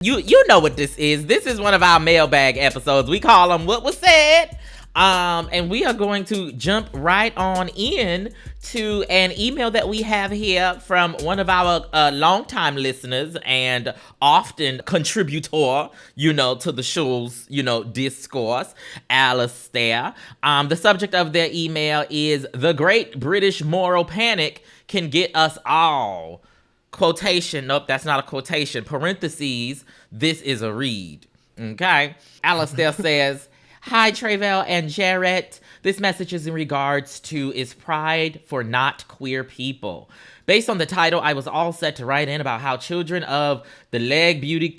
You know what this is. This is one of our mailbag episodes. We call them What Was Said. And we are going to jump right on in to an email that we have here from one of our longtime listeners and often contributor, to the show's, discourse, Alistair. The subject of their email is "The Great British Moral Panic Can Get Us All." Quotation, nope, that's not a quotation. Parentheses, this is a read. Okay. Alistair says, "Hi, Tre'vell and Jarrett. This message is in regards to Is Pride for Not Queer People? Based on the title, I was all set to write in about how children of the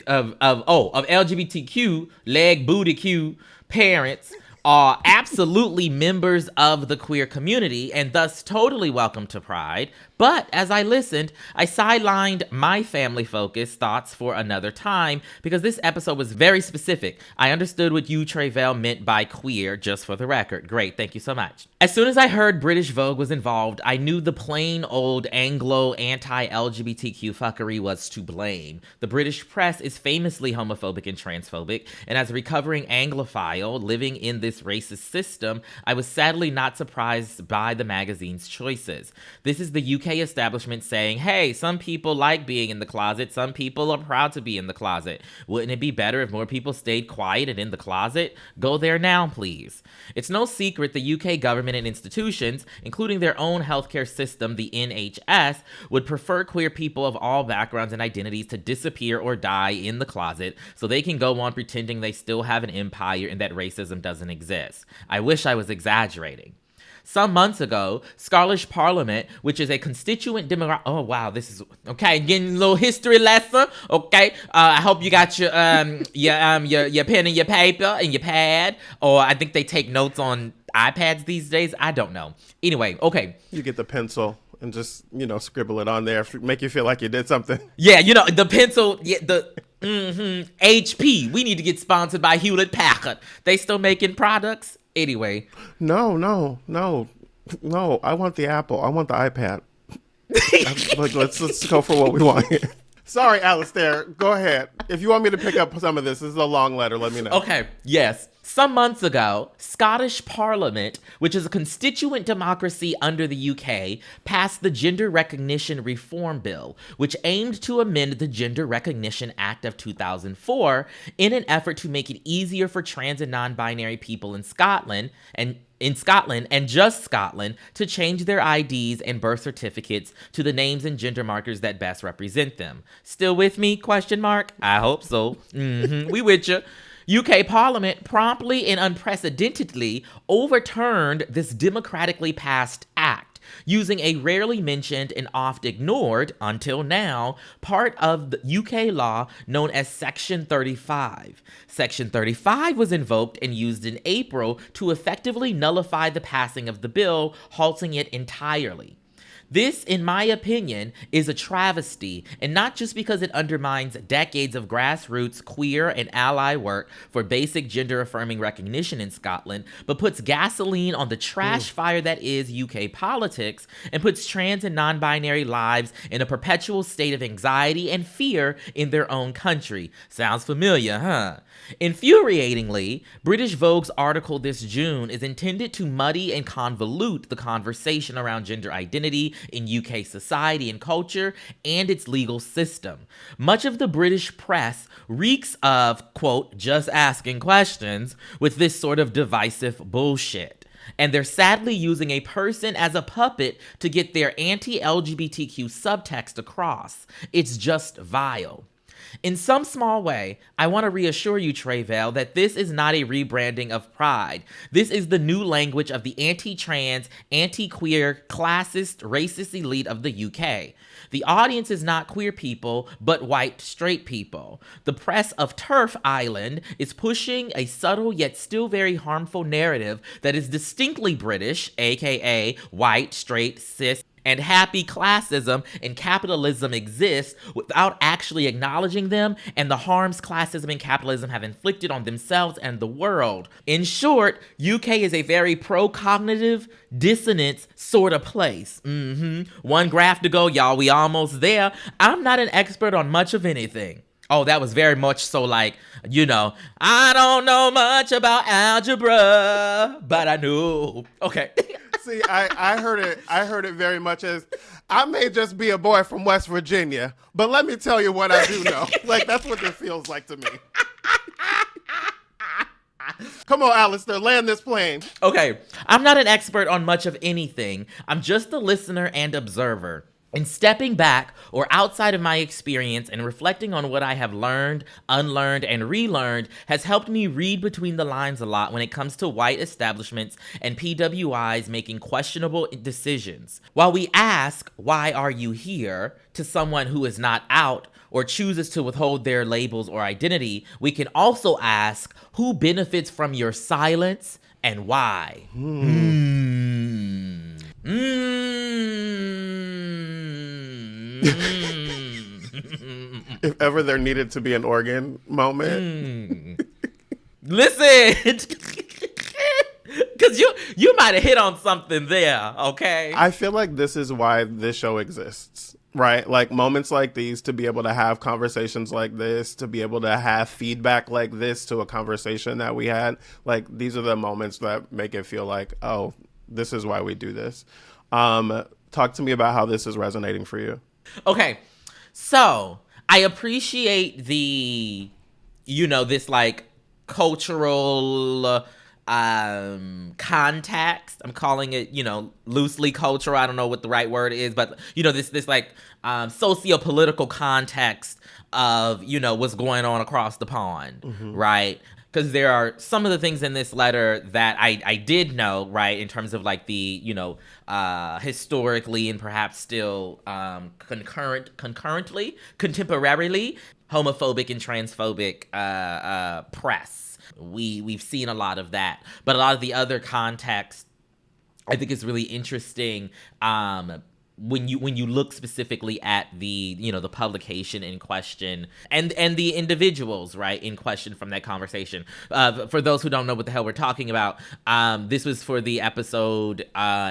of LGBTQ, leg booty Q parents are absolutely members of the queer community and thus totally welcome to Pride. But as I listened, I sidelined my family-focused thoughts for another time because this episode was very specific. I understood what you, Tre'vell, meant by queer, just for the record. Great, thank you so much. As soon as I heard British Vogue was involved, I knew the plain old Anglo anti-LGBTQ fuckery was to blame. The British press is famously homophobic and transphobic, and as a recovering Anglophile living in this racist system, I was sadly not surprised by the magazine's choices. This is the UK establishment saying, hey, some people like being in the closet, some people are proud to be in the closet. Wouldn't it be better if more people stayed quiet and in the closet? Go there now, please. It's no secret the UK government and institutions, including their own healthcare system, the NHS, would prefer queer people of all backgrounds and identities to disappear or die in the closet so they can go on pretending they still have an empire and that racism doesn't exist. I wish I was exaggerating. Some months ago, Scottish Parliament, which is a constituent democracy. Oh wow, this is okay. Getting a little history lesson. Okay, I hope you got your pen and your paper and your pad, or I think they take notes on iPads these days. I don't know. Anyway, okay. You get the pencil and just scribble it on there, make you feel like you did something. Yeah, the pencil. Yeah, HP. We need to get sponsored by Hewlett Packard. They still making products. Anyway. No. I want the Apple. I want the iPad. Let's go for what we want here. Sorry, Alistair. Go ahead. If you want me to pick up some of this is a long letter. Let me know. Okay. Yes. Some months ago, Scottish Parliament, which is a constituent democracy under the UK, passed the Gender Recognition Reform Bill, which aimed to amend the Gender Recognition Act of 2004 in an effort to make it easier for trans and non-binary people in Scotland and just Scotland to change their IDs and birth certificates to the names and gender markers that best represent them. Still with me? ? I hope so. We with you. UK Parliament promptly and unprecedentedly overturned this democratically passed act, using a rarely mentioned and oft ignored, until now, part of the UK law known as Section 35. Section 35 was invoked and used in April to effectively nullify the passing of the bill, halting it entirely. This, in my opinion, is a travesty, and not just because it undermines decades of grassroots queer and ally work for basic gender-affirming recognition in Scotland, but puts gasoline on the trash fire that is UK politics and puts trans and non-binary lives in a perpetual state of anxiety and fear in their own country. Sounds familiar, huh? Infuriatingly, British Vogue's article this June is intended to muddy and convolute the conversation around gender identity in UK society and culture and its legal system. Much of the British press reeks of, quote, just asking questions with this sort of divisive bullshit. And they're sadly using a person as a puppet to get their anti-LGBTQ subtext across. It's just vile. In some small way, I want to reassure you, Tre'vell, that this is not a rebranding of Pride. This is the new language of the anti-trans, anti-queer, classist, racist elite of the UK. The audience is not queer people, but white, straight people. The press of Turf Island is pushing a subtle yet still very harmful narrative that is distinctly British, aka white, straight, cis, and happy classism and capitalism exist without actually acknowledging them and the harms classism and capitalism have inflicted on themselves and the world. In short, UK is a very pro-cognitive dissonance sort of place. One graph to go, y'all. We almost there. I'm not an expert on much of anything. Oh, that was very much so like, I don't know much about algebra, but I knew. Okay. See, I heard it very much as, I may just be a boy from West Virginia, but let me tell you what I do know. Like, that's what this feels like to me. Come on, Alistair, land this plane. Okay, I'm not an expert on much of anything. I'm just a listener and observer. In stepping back or outside of my experience and reflecting on what I have learned, unlearned, and relearned has helped me read between the lines a lot when it comes to white establishments and PWIs making questionable decisions. While we ask, "Why are you here?" to someone who is not out or chooses to withhold their labels or identity, we can also ask, who benefits from your silence and why? If ever there needed to be an organ moment. Listen, because you might have hit on something there, okay? I feel like this is why this show exists, right? Like moments like these, to be able to have conversations like this, to be able to have feedback like this to a conversation that we had. Like, these are the moments that make it feel like, oh, this is why we do this. Talk to me about how this is resonating for you. Okay, so I appreciate the, this like cultural context. I'm calling it, loosely cultural. I don't know what the right word is, but this like socio-political context of, what's going on across the pond, right? Because there are some of the things in this letter that I did know, right, in terms of like the, historically and perhaps still contemporarily homophobic and transphobic press. We've seen a lot of that, but a lot of the other context I think is really interesting. When you look specifically at the the publication in question and the individuals, right, in question from that conversation. For those who don't know what the hell we're talking about, this was for the episode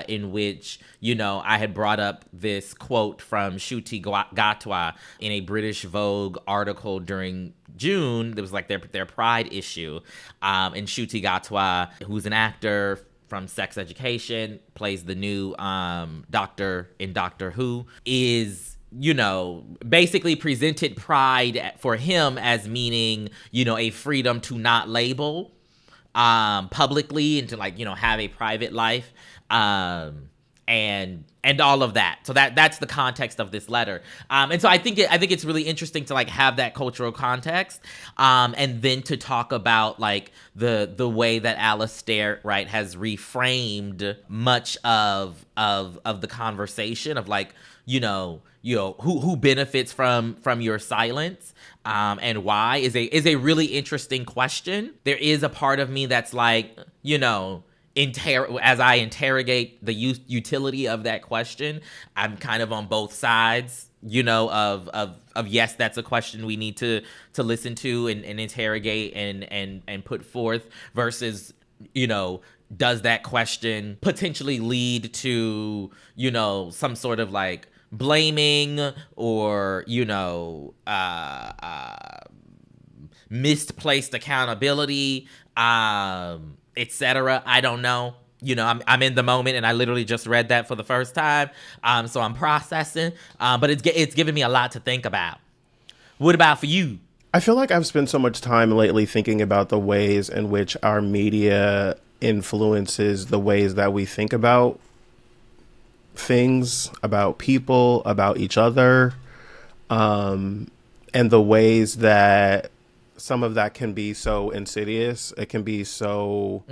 in which I had brought up this quote from Ncuti Gatwa in a British Vogue article during June. There was like their Pride issue, and Ncuti Gatwa, who's an actor from Sex Education, plays the new doctor in Doctor Who, is, basically presented Pride for him as meaning, a freedom to not label publicly and to like, have a private life. And all of that. So that's the context of this letter. And so I think it's really interesting to like have that cultural context, and then to talk about like the way that Alistair, right, has reframed much of the conversation of like, who benefits from your silence, and why is a really interesting question. There is a part of me that's like, as I interrogate the utility of that question, I'm kind of on both sides, of yes, that's a question we need to listen to and interrogate and put forth, versus, does that question potentially lead to, some sort of like blaming or, misplaced accountability, etc. I don't know. I'm in the moment, and I literally just read that for the first time, so I'm processing. But it's giving me a lot to think about. What about for you? I feel like I've spent so much time lately thinking about the ways in which our media influences the ways that we think about things, about people, about each other, and the ways that some of that can be so insidious. It can be so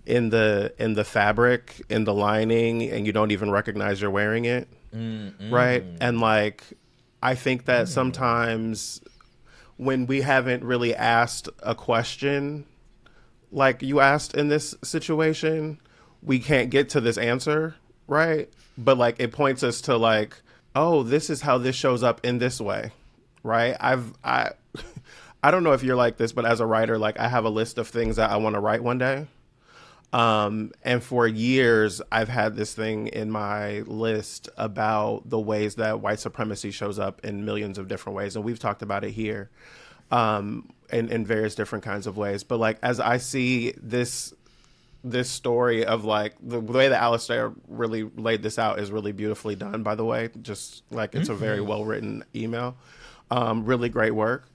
in the fabric, in the lining, and you don't even recognize you're wearing it. Right? And like, I think that sometimes when we haven't really asked a question like you asked in this situation, we can't get to this answer, right? But like, it points us to like, oh, this is how this shows up in this way, right? I don't know if you're like this, but as a writer, like I have a list of things that I want to write one day. And for years, I've had this thing in my list about the ways that white supremacy shows up in millions of different ways. And we've talked about it here, in various different kinds of ways. But like, as I see this story of like the way that Alistair really laid this out is really beautifully done, by the way. Just like, it's a very well written email. Really great work.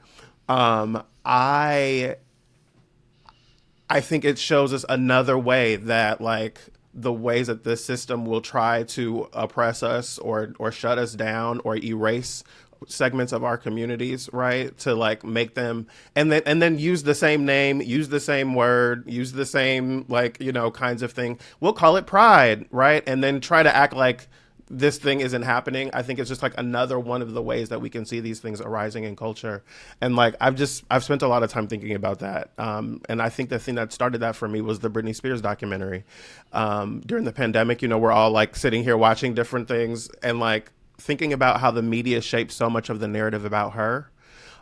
I think it shows us another way that like the ways that this system will try to oppress us or shut us down or erase segments of our communities, right? To like make them and then use the same name, use the same word, use the same like, you know, kinds of thing. We'll call it pride, right? And then try to act like this thing isn't happening. I think it's just like another one of the ways that we can see these things arising in culture. And like, I've spent a lot of time thinking about that. And I think the thing that started that for me was the Britney Spears documentary. During the pandemic, you know, we're all like sitting here watching different things and like thinking about how the media shaped so much of the narrative about her.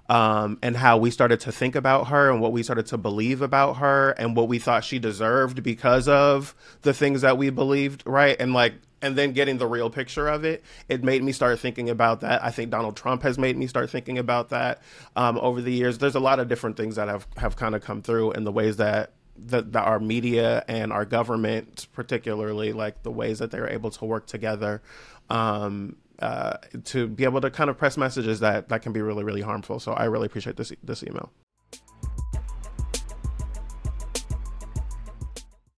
And how we started to think about her and what we started to believe about her and what we thought she deserved because of the things that we believed, right? And like, and then getting the real picture of it, it made me start thinking about that. I think Donald Trump has made me start thinking about that over the years. There's a lot of different things that have kind of come through in the ways that our media and our government, particularly, like the ways that they're able to work together to be able to kind of press messages that can be really, really harmful. So I really appreciate this email.